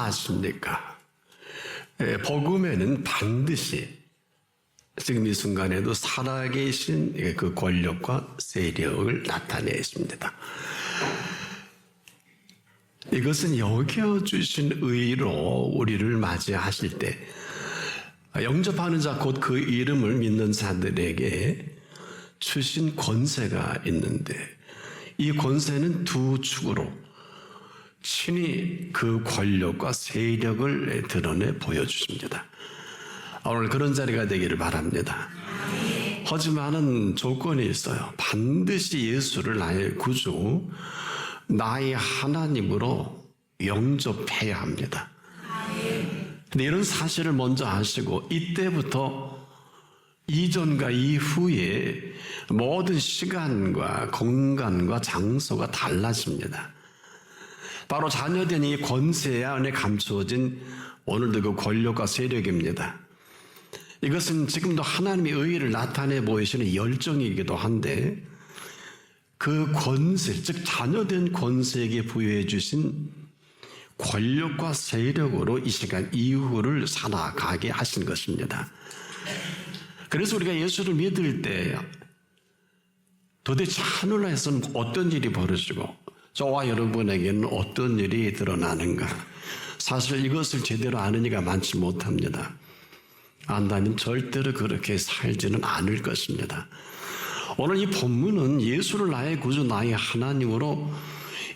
아십니까? 복음에는 반드시 지금 이 순간에도 살아계신 그 권력과 세력을 나타내십니다. 이것은 여겨주신 의로 우리를 맞이하실 때 영접하는 자 곧 그 이름을 믿는 자들에게 주신 권세가 있는데 이 권세는 두 축으로 친히 그 권력과 세력을 드러내 보여주십니다. 오늘 그런 자리가 되기를 바랍니다. 하지만은 조건이 있어요. 반드시 예수를 나의 구주, 나의 하나님으로 영접해야 합니다. 근데 이런 사실을 먼저 아시고 이때부터 이전과 이후에 모든 시간과 공간과 장소가 달라집니다. 바로 자녀된 이 권세 안에 감추어진 오늘도 그 권력과 세력입니다. 이것은 지금도 하나님의 의의를 나타내 보이시는 열정이기도 한데 그 권세, 즉 자녀된 권세에게 부여해 주신 권력과 세력으로 이 시간 이후를 살아가게 하신 것입니다. 그래서 우리가 예수를 믿을 때 도대체 하늘에서는 어떤 일이 벌어지고 저와 여러분에게는 어떤 일이 드러나는가? 사실 이것을 제대로 아는 이가 많지 못합니다. 안다면 절대로 그렇게 살지는 않을 것입니다. 오늘 이 본문은 예수를 나의 구주, 나의 하나님으로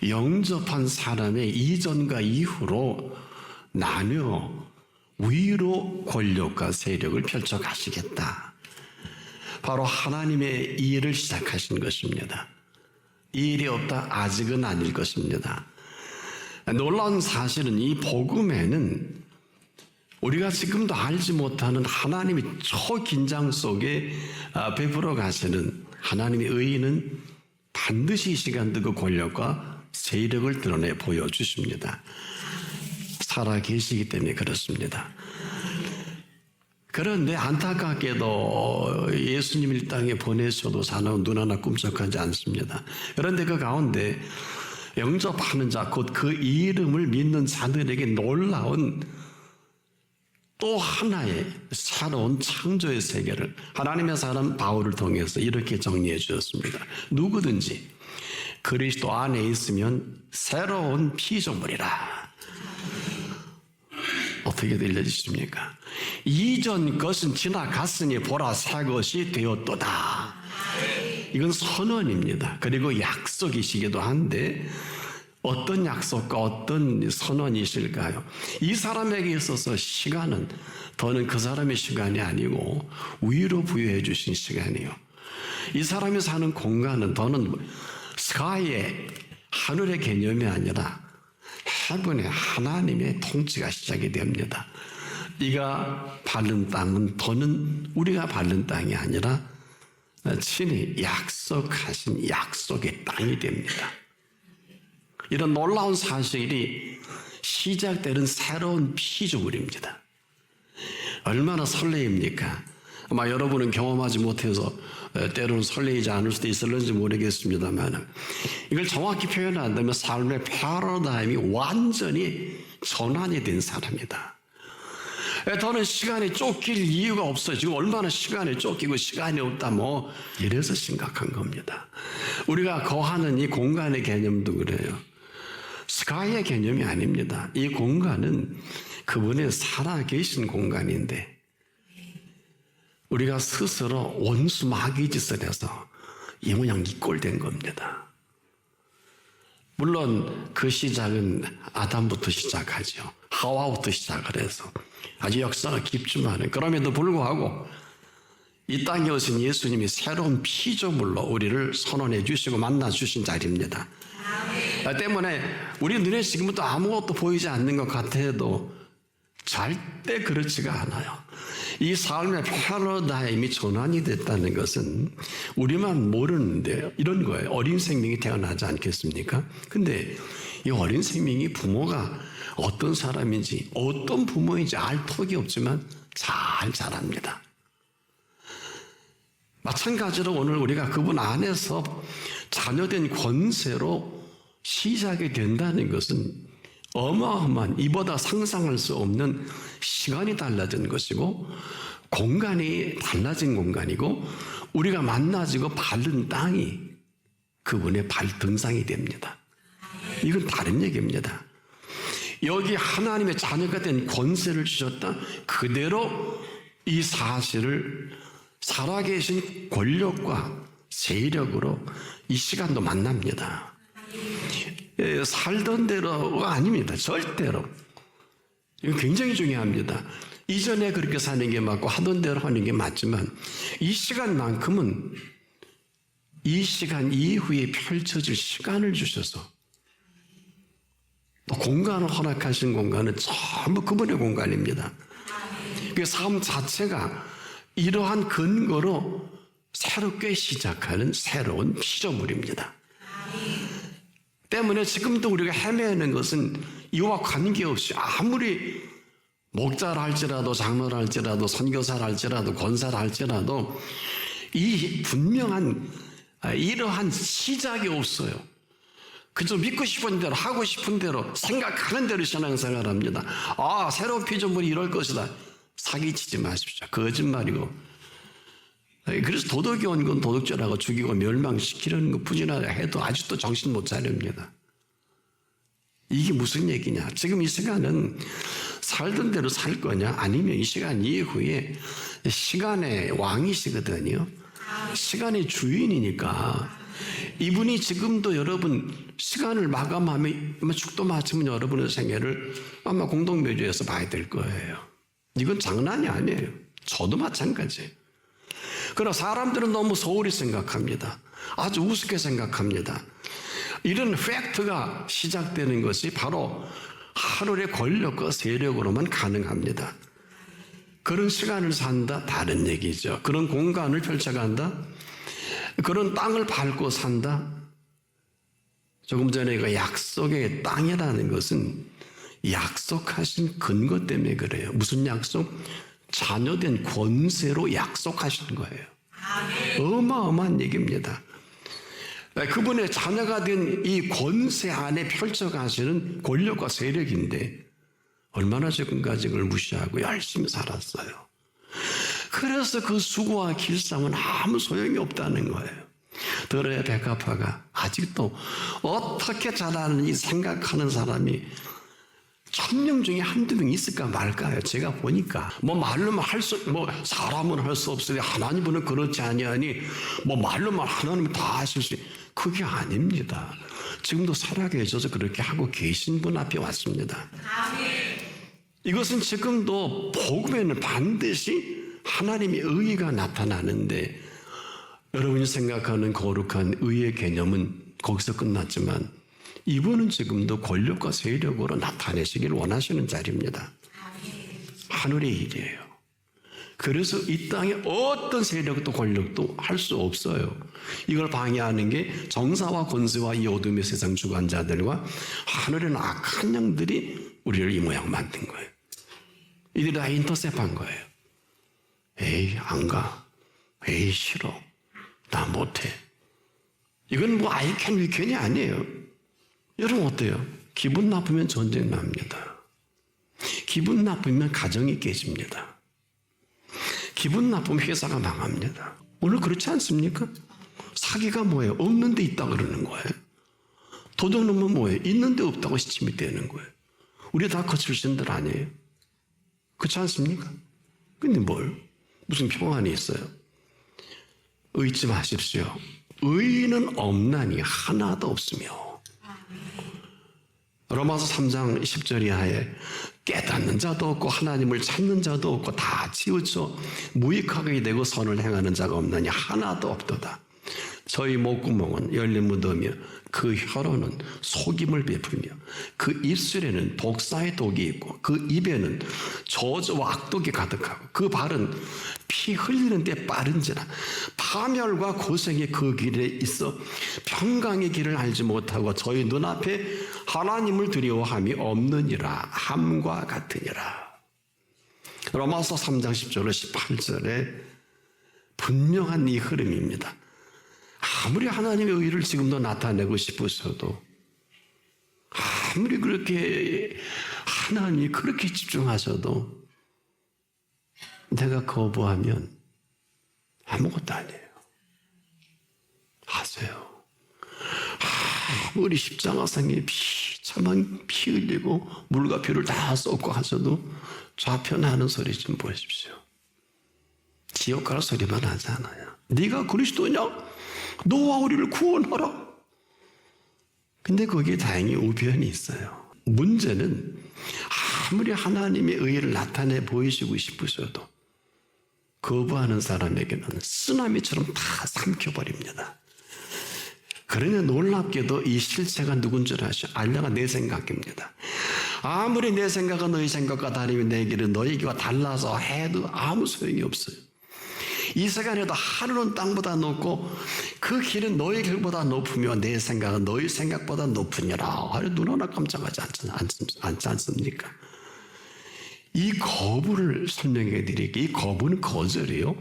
영접한 사람의 이전과 이후로 나뉘어 위로 권력과 세력을 펼쳐 가시겠다. 바로 하나님의 일을 시작하신 것입니다. 이 일이 없다? 아직은 아닐 것입니다. 놀라운 사실은 이 복음에는 우리가 지금도 알지 못하는 하나님이 초긴장 속에 베풀어 가시는 하나님의 의의는 반드시 이 시간도 그 권력과 세력을 드러내 보여주십니다. 살아 계시기 때문에 그렇습니다. 그런데 안타깝게도 예수님을 이 땅에 보내셔도 사나운 눈 하나 꿈쩍하지 않습니다. 그런데 그 가운데 영접하는 자, 곧 그 이름을 믿는 자들에게 놀라운 또 하나의 새로운 창조의 세계를 하나님의 사람 바울을 통해서 이렇게 정리해 주셨습니다. 누구든지 그리스도 안에 있으면 새로운 피조물이라. 어떻게 들려주십니까? 이전 것은 지나갔으니 보라 새 것이 되었도다. 이건 선언입니다. 그리고 약속이시기도 한데 어떤 약속과 어떤 선언이실까요? 이 사람에게 있어서 시간은 더는 그 사람의 시간이 아니고 위로 부여해 주신 시간이에요. 이 사람이 사는 공간은 더는 스카이의 하늘의 개념이 아니라 해븐의 하나님의 통치가 시작이 됩니다. 네가 밟는 땅은 더는 우리가 밟는 땅이 아니라 친히 약속하신 약속의 땅이 됩니다. 이런 놀라운 사실이 시작되는 새로운 피조물입니다. 얼마나 설레입니까? 아마 여러분은 경험하지 못해서 때로는 설레이지 않을 수도 있을는지 모르겠습니다만 이걸 정확히 표현한다면 삶의 패러다임이 완전히 전환이 된 사람이다. 더는 시간에 쫓길 이유가 없어요. 지금 얼마나 시간에 쫓기고 시간이 없다 뭐 이래서 심각한 겁니다. 우리가 거하는 이 공간의 개념도 그래요. 스카이의 개념이 아닙니다. 이 공간은 그분의 살아계신 공간인데 우리가 스스로 원수 마귀 짓을 해서 이 모양 이 꼴 된 겁니다. 물론 그 시작은 아담부터 시작하죠. 하와부터 시작을 해서 아주 역사가 깊지만 그럼에도 불구하고 이 땅에 오신 예수님이 새로운 피조물로 우리를 선언해 주시고 만나 주신 자리입니다. 때문에 우리 눈에 지금부터 아무것도 보이지 않는 것 같아도 절대 그렇지가 않아요. 이 삶의 패러다임이 전환이 됐다는 것은 우리만 모르는데 이런 거예요. 어린 생명이 태어나지 않겠습니까? 근데 이 어린 생명이 부모가 어떤 사람인지 어떤 부모인지 알 턱이 없지만 잘 자랍니다. 마찬가지로 오늘 우리가 그분 안에서 자녀된 권세로 시작이 된다는 것은 어마어마한 이보다 상상할 수 없는 시간이 달라진 것이고 공간이 달라진 공간이고 우리가 만나지고 밟는 땅이 그분의 발등상이 됩니다. 이건 다른 얘기입니다. 여기 하나님의 자녀가 된 권세를 주셨다. 그대로 이 사실을 살아계신 권력과 세력으로 이 시간도 만납니다. 살던 대로가 아닙니다. 절대로. 이건 굉장히 중요합니다. 이전에 그렇게 사는 게 맞고 하던 대로 하는 게 맞지만 이 시간만큼은 이 시간 이후에 펼쳐질 시간을 주셔서 또 공간을 허락하신 공간은 전부 그분의 공간입니다. 그 삶 자체가 이러한 근거로 새롭게 시작하는 새로운 피조물입니다. 때문에 지금도 우리가 헤매는 것은 이와 관계없이 아무리 목자라 할지라도 장로라 할지라도 선교사라 할지라도 권사라 할지라도 이 분명한 이러한 시작이 없어요. 그저 믿고 싶은 대로 하고 싶은 대로 생각하는 대로 신앙생활을 합니다. 새로운 피조물이 이럴 것이다. 사기치지 마십시오. 거짓말이고. 그래서 도덕이 온 건 도덕질하고 죽이고 멸망시키려는 것 부진하게 해도 아직도 정신 못 차립니다. 이게 무슨 얘기냐? 지금 이 시간은 살던 대로 살 거냐? 아니면 이 시간 이후에 시간의 왕이시거든요. 시간의 주인이니까 이분이 지금도 여러분 시간을 마감하면 아마 죽도 마치면 여러분의 생애를 아마 공동묘지에서 봐야 될 거예요. 이건 장난이 아니에요. 저도 마찬가지예요. 그러나 사람들은 너무 소홀히 생각합니다. 아주 우습게 생각합니다. 이런 팩트가 시작되는 것이 바로 하늘의 권력과 세력으로만 가능합니다. 그런 시간을 산다? 다른 얘기죠. 그런 공간을 펼쳐간다? 그런 땅을 밟고 산다? 조금 전에 그 약속의 땅이라는 것은 약속하신 근거 때문에 그래요. 무슨 약속? 자녀된 권세로 약속하신 거예요. 어마어마한 얘기입니다. 그분의 자녀가 된 이 권세 안에 펼쳐가시는 권력과 세력인데 얼마나 지금까지 그걸 무시하고 열심히 살았어요. 그래서 그 수고와 길쌈은 아무 소용이 없다는 거예요. 더러의 백합화가 아직도 어떻게 잘하는지 생각하는 사람이 1000명 중에 한두 명 있을까 말까요? 제가 보니까 말로만 사람은 할 수 없으니 하나님은 그렇지 아니하니 말로만 하나님은 다 하실 수 그게 아닙니다. 지금도 살아계셔서 그렇게 하고 계신 분 앞에 왔습니다. 이것은 지금도 복음에는 반드시 하나님의 의의가 나타나는데 여러분이 생각하는 거룩한 의의 개념은 거기서 끝났지만 이분은 지금도 권력과 세력으로 나타내시길 원하시는 자리입니다. 하늘의 일이에요. 그래서 이 땅에 어떤 세력도 권력도 할 수 없어요. 이걸 방해하는 게 정사와 권세와 이 어둠의 세상 주관자들과 하늘의 악한 영들이 우리를 이 모양 만든 거예요. 이들이 다 인터셉한 거예요. 에이 안 가. 에이 싫어. 나 못해. 이건 I can, we can이 아니에요. 여러분 어때요? 기분 나쁘면 전쟁 납니다. 기분 나쁘면 가정이 깨집니다. 기분 나쁘면 회사가 망합니다. 오늘 그렇지 않습니까? 사기가 뭐예요? 없는 데 있다 그러는 거예요. 도둑놈은 뭐예요? 있는 데 없다고 시침이 되는 거예요. 우리 다 그 출신들 아니에요? 그렇지 않습니까? 근데 무슨 평안이 있어요? 의지 마십시오. 의인은 없나니 하나도 없으며 로마서 3장 10절 이하에 깨닫는 자도 없고 하나님을 찾는 자도 없고 다 치우쳐 무익하게 되고 선을 행하는 자가 없나니 하나도 없도다. 저희 목구멍은 열린 무덤이며 그 혀로는 속임을 베풀며 그 입술에는 독사의 독이 있고 그 입에는 저주와 악독이 가득하고 그 발은 피 흘리는 데 빠른지라 파멸과 고생이 그 길에 있어 평강의 길을 알지 못하고 저희 눈앞에 하나님을 두려워함이 없느니라 함과 같으니라. 로마서 3장 10절로 18절에 분명한 이 흐름입니다. 아무리 하나님의 의를 지금도 나타내고 싶으셔도 아무리 그렇게 하나님이 그렇게 집중하셔도 내가 거부하면 아무것도 아니에요. 아세요? 아무리 십자가상에 비참한 피 흘리고 물과 피를 다 쏟고 하셔도 좌편하는 소리 좀 보십시오. 지옥 갈 소리만 하잖아요. 네가 그리스도냐? 너와 우리를 구원하라. 근데 거기에 다행히 우변이 있어요. 문제는 아무리 하나님의 의를 나타내 보이시고 싶으셔도 거부하는 사람에게는 쓰나미처럼 다 삼켜버립니다. 그러나 놀랍게도 이 실체가 누군 줄 아시오? 알려가 내 생각입니다. 아무리 내 생각은 너희 생각과 다르면 내 길은 너희 길과 달라서 해도 아무 소용이 없어요. 이 시간에도 하늘은 땅보다 높고 그 길은 너희 길보다 높으며 내 생각은 너희 생각보다 높으니라. 눈 하나 깜짝하지 않지 않습니까? 이 거부를 설명해 드릴게요. 이 거부는 거절이요.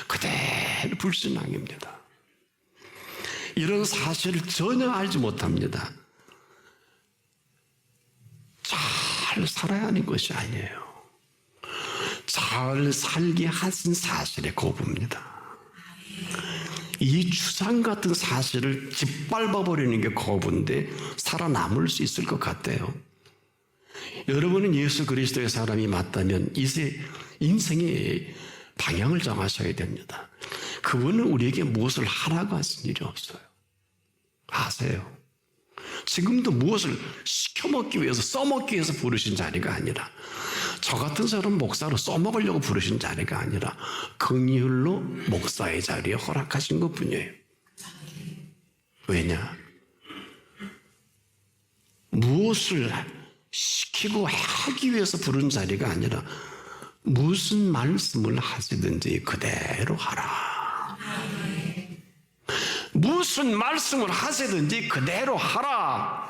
그대로 불신앙입니다. 이런 사실을 전혀 알지 못합니다. 잘 살아야 하는 것이 아니에요. 잘 살게 하신 사실의 거부입니다. 이 주상 같은 사실을 짓밟아버리는 게 거부인데 살아남을 수 있을 것 같아요. 여러분은 예수 그리스도의 사람이 맞다면 이제 인생의 방향을 정하셔야 됩니다. 그분은 우리에게 무엇을 하라고 하신 일이 없어요. 아세요? 지금도 무엇을 시켜먹기 위해서 써먹기 위해서 부르신 자리가 아니라 저 같은 사람 목사로 써먹으려고 부르신 자리가 아니라 긍휼로 목사의 자리에 허락하신 것뿐이에요. 왜냐? 무엇을 시키고 하기 위해서 부른 자리가 아니라 무슨 말씀을 하시든지 그대로 하라. 무슨 말씀을 하시든지 그대로 하라.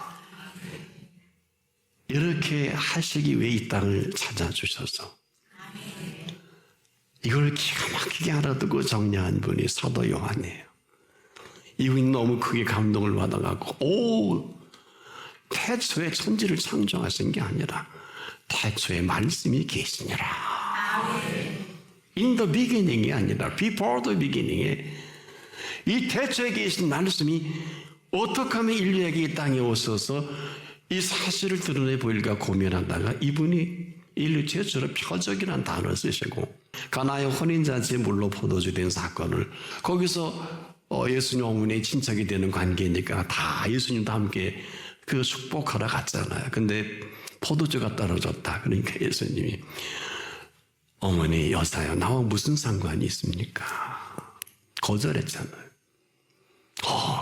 이렇게 하시기 위해 이 땅을 찾아주셔서 이걸 기가 막히게 알아듣고 정리한 분이 사도 요한이에요. 이분이 너무 크게 감동을 받아갖고 태초에 천지를 창조하신 게 아니라 태초에 말씀이 계시니라. In the beginning이 아니라 before the beginning에 이 태초에 계신 말씀이 어떻게 하면 인류에게 이 땅에 오셔서 이 사실을 드러내 보일까 고민하다가 이분이 인류 최초로 표적이라는 단어를 쓰시고 가나의 혼인잔치에 물로 포도주 된 사건을 거기서 예수님 어머니의 친척이 되는 관계니까 다 예수님도 함께 그 축복하러 갔잖아요. 근데 포도주가 떨어졌다. 그러니까 예수님이 어머니 여사요 나와 무슨 상관이 있습니까? 거절했잖아요.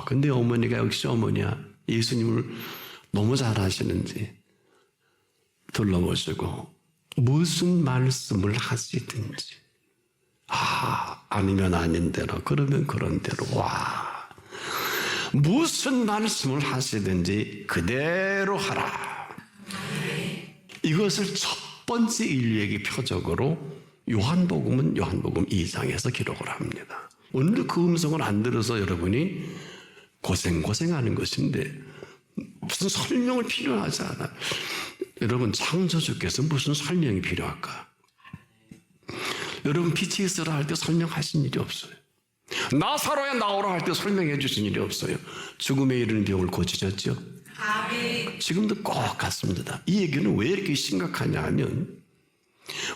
근데 어머니가 역시 어머니야. 예수님을 너무 잘 아시는지 둘러보시고 무슨 말씀을 하시든지 아니면 아닌 대로 그러면 그런 대로 무슨 말씀을 하시든지 그대로 하라. 이것을 첫 번째 인류에게 표적으로 요한복음 2장에서 기록을 합니다. 오늘 그 음성을 안 들어서 여러분이 고생하는 것인데 무슨 설명을 필요하지 않아. 여러분 창조주께서 무슨 설명이 필요할까? 여러분 PTS라 할 때 설명하신 일이 없어요. 나사로야 나오라 할 때 설명해 주신 일이 없어요. 죽음에 이르는 병을 고치셨죠? 지금도 꼭 같습니다. 이 얘기는 왜 이렇게 심각하냐 하면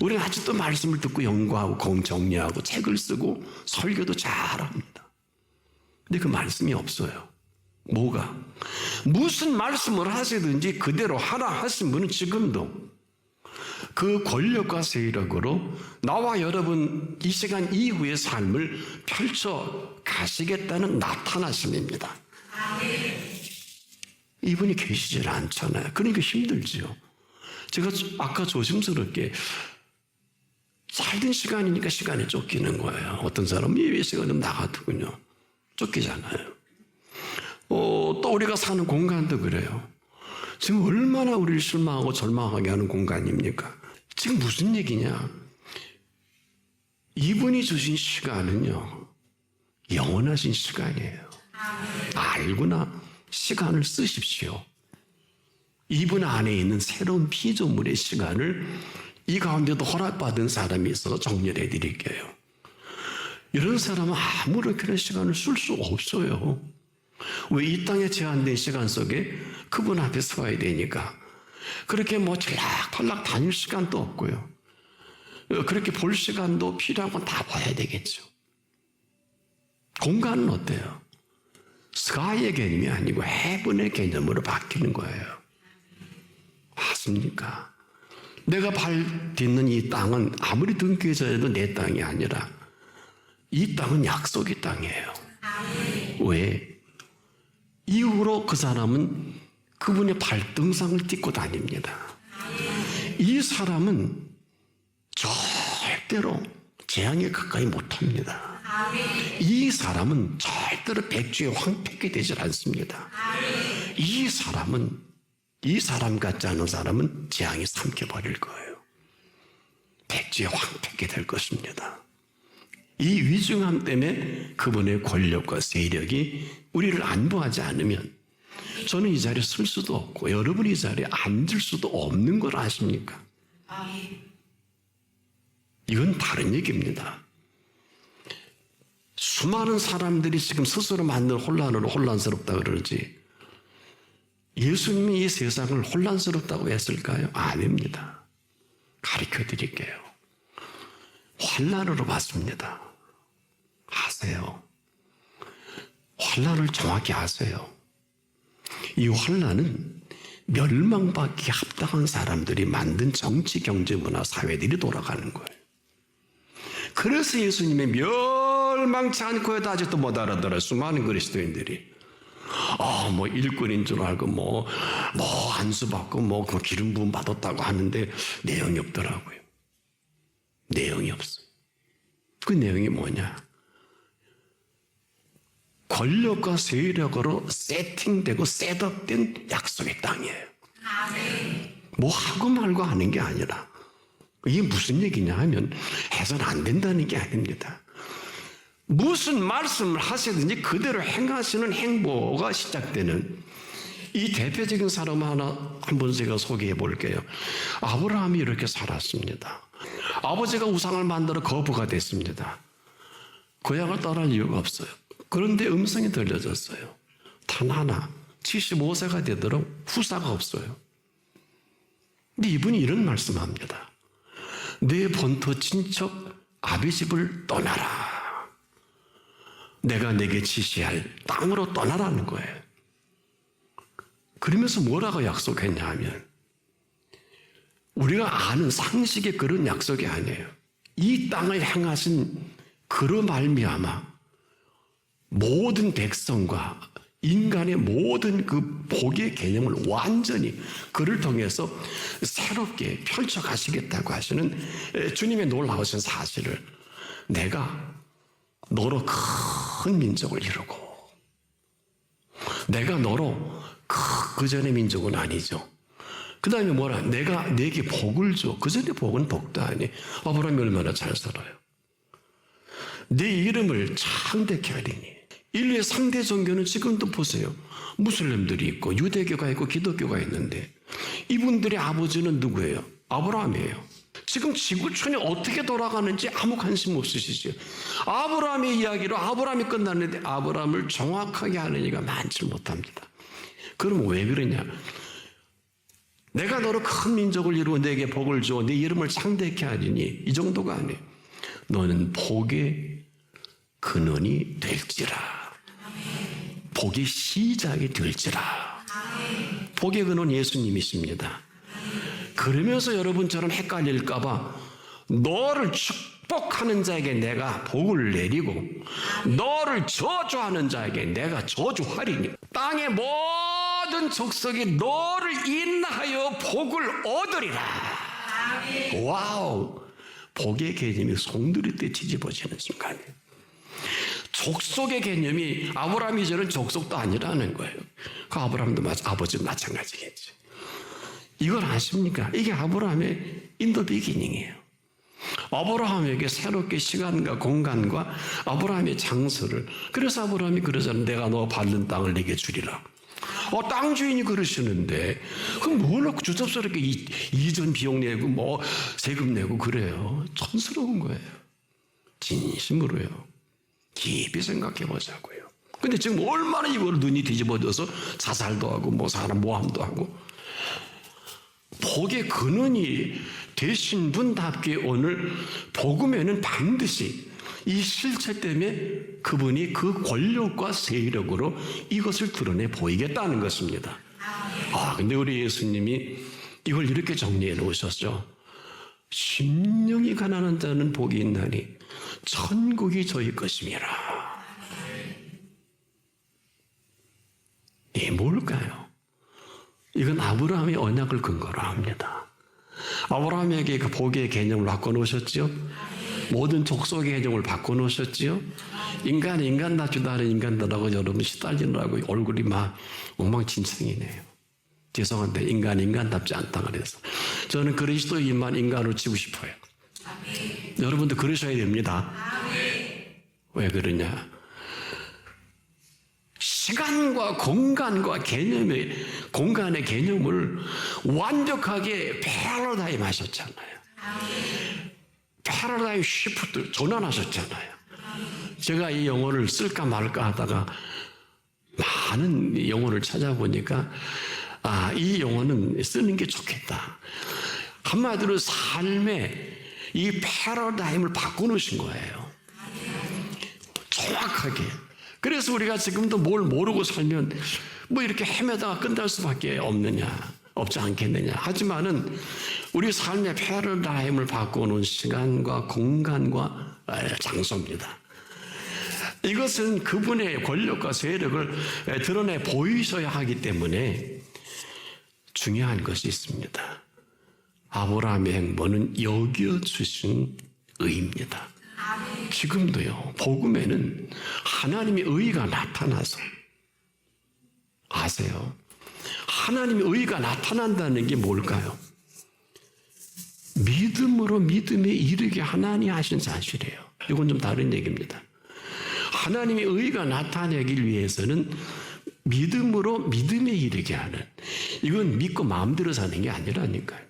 우리는 아직도 말씀을 듣고 연구하고 정리하고 책을 쓰고 설교도 잘합니다. 근데 그 말씀이 없어요. 뭐가? 무슨 말씀을 하시든지 그대로 하라 하신 분은 지금도 그 권력과 세력으로 나와 여러분 이 시간 이후의 삶을 펼쳐 가시겠다는 나타나심입니다. 이분이 계시질 않잖아요. 그러니까 힘들지요. 제가 아까 조심스럽게 잘된 시간이니까 시간에 쫓기는 거예요. 어떤 사람은 예배 시간은 나가더군요. 쫓기잖아요. 또 우리가 사는 공간도 그래요. 지금 얼마나 우리를 실망하고 절망하게 하는 공간입니까? 지금 무슨 얘기냐? 이분이 주신 시간은요, 영원하신 시간이에요. 알구나. 시간을 쓰십시오. 이분 안에 있는 새로운 피조물의 시간을 이 가운데도 허락받은 사람이 있어서 정리해 드릴게요. 이런 사람은 아무런 그런 시간을 쓸 수 없어요. 왜? 이 땅에 제한된 시간 속에 그분 앞에 서야 되니까. 그렇게 뭐 전락털락 다닐 시간도 없고요. 그렇게 볼 시간도 필요한 건 다 봐야 되겠죠. 공간은 어때요? 스카이의 개념이 아니고 헤븐의 개념으로 바뀌는 거예요. 맞습니까? 내가 발 딛는 이 땅은 아무리 등기해져 해도 내 땅이 아니라 이 땅은 약속의 땅이에요. 왜? 이후로 그 사람은 그분의 발등상을 딛고 다닙니다. 이 사람은 절대로 재앙에 가까이 못합니다. 이 사람은 절대로 백주에 황폐하게 되질 않습니다. 이 사람 같지 않은 사람은 재앙이 삼켜버릴 거예요. 백주에 황폐하게 될 것입니다. 이 위중함 때문에 그분의 권력과 세력이 우리를 안보하지 않으면 저는 이 자리에 설 수도 없고 여러분이 이 자리에 앉을 수도 없는 걸 아십니까? 이건 다른 얘기입니다. 수많은 사람들이 지금 스스로 만든 혼란으로 혼란스럽다 그러지 예수님이 이 세상을 혼란스럽다고 했을까요? 아닙니다. 가르쳐 드릴게요. 환난으로 봤습니다. 아세요. 환난을 정확히 아세요. 이 환난은 멸망받기 합당한 사람들이 만든 정치, 경제, 문화, 사회들이 돌아가는 거예요. 그래서 예수님의 멸망치 않고 해도 아직도 못 알아들어요. 수많은 그리스도인들이. 뭐 일꾼인 줄 알고 안수 받고 기름 부음 받았다고 하는데 내용이 없더라고요. 내용이 없어요. 그 내용이 뭐냐? 권력과 세력으로 세팅되고 셋업된 약속의 땅이에요. 뭐 하고 말고 하는 게 아니라 이게 무슨 얘기냐 하면 해서는 안 된다는 게 아닙니다. 무슨 말씀을 하시든지 그대로 행하시는 행보가 시작되는 이 대표적인 사람 하나 한번 제가 소개해 볼게요. 아브라함이 이렇게 살았습니다. 아버지가 우상을 만들어 거부가 됐습니다. 고향을 떠날 이유가 없어요. 그런데 음성이 들려졌어요. 단 하나 75세가 되도록 후사가 없어요. 근데 이분이 이런 말씀합니다. 내 본토 친척 아비 집을 떠나라. 내가 내게 지시할 땅으로 떠나라는 거예요. 그러면서 뭐라고 약속했냐 하면 우리가 아는 상식의 그런 약속이 아니에요. 이 땅을 행하신 그로 말미암아 모든 백성과 인간의 모든 그 복의 개념을 완전히 그를 통해서 새롭게 펼쳐가시겠다고 하시는 주님의 놀라우신 사실을 내가 너로 큰 민족을 이루고 내가 너로 그 전의 민족은 아니죠. 그 다음에 뭐라? 내가 내게 복을 줘. 그 전에 복은 복도 아니. 아브라함이 얼마나 잘 살아요. 내 이름을 창대케 하리니. 인류의 상대 종교는 지금도 보세요. 무슬림들이 있고 유대교가 있고 기독교가 있는데 이분들의 아버지는 누구예요? 아브라함이에요. 지금 지구촌이 어떻게 돌아가는지 아무 관심 없으시죠? 아브라함의 이야기로 아브라함이 끝났는데 아브라함을 정확하게 하는 이가 많지 못합니다. 그럼 왜 그러냐? 내가 너로 큰 민족을 이루어 내게 복을 줘. 네 이름을 창대케 하리니. 이 정도가 아니에요. 너는 복의 근원이 될지라. 복의 시작이 될지라. 복의 근원 예수님이십니다. 그러면서 여러분처럼 헷갈릴까봐 너를 축복하는 자에게 내가 복을 내리고 너를 저주하는 자에게 내가 저주하리니 땅의 모든 족속이 너를 인하여 복을 얻으리라. 와우! 복의 개념이 송두리째 뒤집어지는 순간이에요. 족속의 개념이 아브라함 이전은 족속도 아니라는 거예요. 그 아브라함도 아버지도 마찬가지겠지. 이걸 아십니까? 이게 아브라함의 인도 비기닝이에요. 아브라함에게 새롭게 시간과 공간과 아브라함의 장소를, 그래서 아브라함이 그러잖아요. 내가 너 밟는 땅을 내게 주리라. 땅 주인이 그러시는데 그럼 뭘 주접스럽게 이전 비용 내고 뭐 세금 내고 그래요. 촌스러운 거예요. 진심으로요. 깊이 생각해 보자고요. 근데 지금 얼마나 이걸 눈이 뒤집어져서 자살도 하고 뭐 사람 모함도 하고 복의 근원이 되신 분답게 오늘 복음에는 반드시 이 실체 때문에 그분이 그 권력과 세력으로 이것을 드러내 보이겠다는 것입니다. 근데 우리 예수님이 이걸 이렇게 정리해 놓으셨죠. 심령이 가난한 자는 복이 있나니 천국이 저희 것임이라. 이게 뭘까요? 이건 아브라함의 언약을 근거로 합니다. 아브라함에게 그 복의 개념을 바꿔놓으셨죠. 모든 족속의 개념을 바꿔놓으셨죠. 인간답지도 않은 인간들하고 여러분 시달리느라고 얼굴이 막 엉망진창이네요. 죄송한데 인간답지 않다 그래서 저는 그리스도인만 인간으로 치고 싶어요. 여러분도 그러셔야 됩니다. 왜 그러냐? 시간과 공간과 공간의 개념을 완벽하게 패러다임 하셨잖아요. 패러다임 시프트 전환하셨잖아요. 제가 이 영어를 쓸까 말까 하다가 많은 영어를 찾아보니까 이 영어는 쓰는 게 좋겠다. 한마디로 삶의 이 패러다임을 바꿔놓으신 거예요. 정확하게. 그래서 우리가 지금도 뭘 모르고 살면 뭐 이렇게 헤매다가 끝날 수밖에 없지 않겠느냐. 하지만은 우리 삶의 패러다임을 바꿔놓은 시간과 공간과 장소입니다. 이것은 그분의 권력과 세력을 드러내 보이셔야 하기 때문에 중요한 것이 있습니다. 아브라함의 행보는 여겨주신 의입니다. 지금도요, 복음에는 하나님의 의가 나타나서 아세요? 하나님의 의가 나타난다는 게 뭘까요? 믿음으로 믿음에 이르게 하나님이 하신 사실이에요. 이건 좀 다른 얘기입니다. 하나님의 의가 나타내길 위해서는 믿음으로 믿음에 이르게 하는, 이건 믿고 마음대로 사는 게 아니라니까요.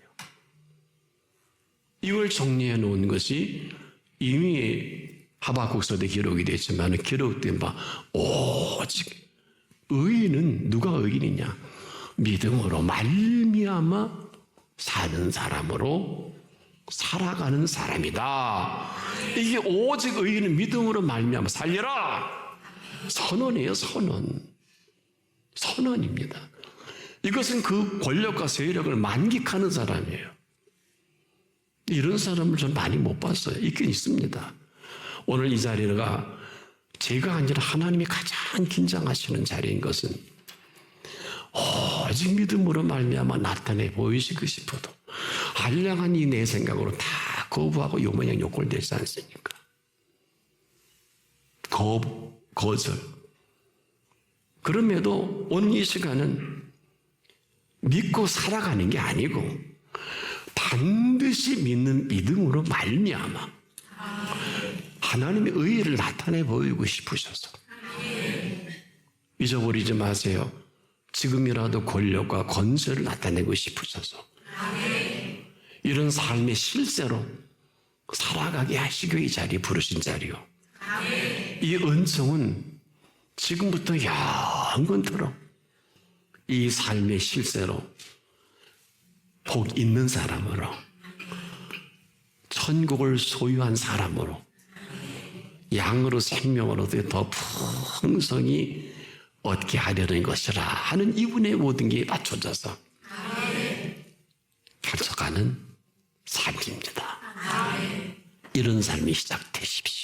이걸 정리해 놓은 것이 이미 하박국서에 기록이 됐지만 기록된 바 오직 의인은 누가 의인이냐? 믿음으로 말미암아 사는 사람으로 살아가는 사람이다. 이게 오직 의인은 믿음으로 말미암아 살려라. 선언이에요. 선언입니다. 이것은 그 권력과 세력을 만끽하는 사람이에요. 이런 사람을 전 많이 못 봤어요. 있긴 있습니다. 오늘 이 자리가 제가 아니라 하나님이 가장 긴장하시는 자리인 것은 오직 믿음으로 말미암아 나타내 보이시고 싶어도 한량한 이 내 생각으로 다 거부하고 요 모양 요꼴 되지 않습니까? 거절. 그럼에도 오늘 이 시간은 믿고 살아가는 게 아니고 반드시 믿는 믿음으로 말미암아 하나님의 의의를 나타내 보이고 싶으셔서 잊어버리지 마세요. 지금이라도 권력과 권세를 나타내고 싶으셔서 이런 삶의 실세로 살아가게 하시고 이 자리에 부르신 자리요. 이 은총은 지금부터 영원토록 이 삶의 실세로 복 있는 사람으로 천국을 소유한 사람으로 양으로 생명으로 더 풍성히 얻게 하려는 것이라 하는 이분의 모든 게 맞춰져서 펼쳐가는 삶입니다. 이런 삶이 시작되십시오.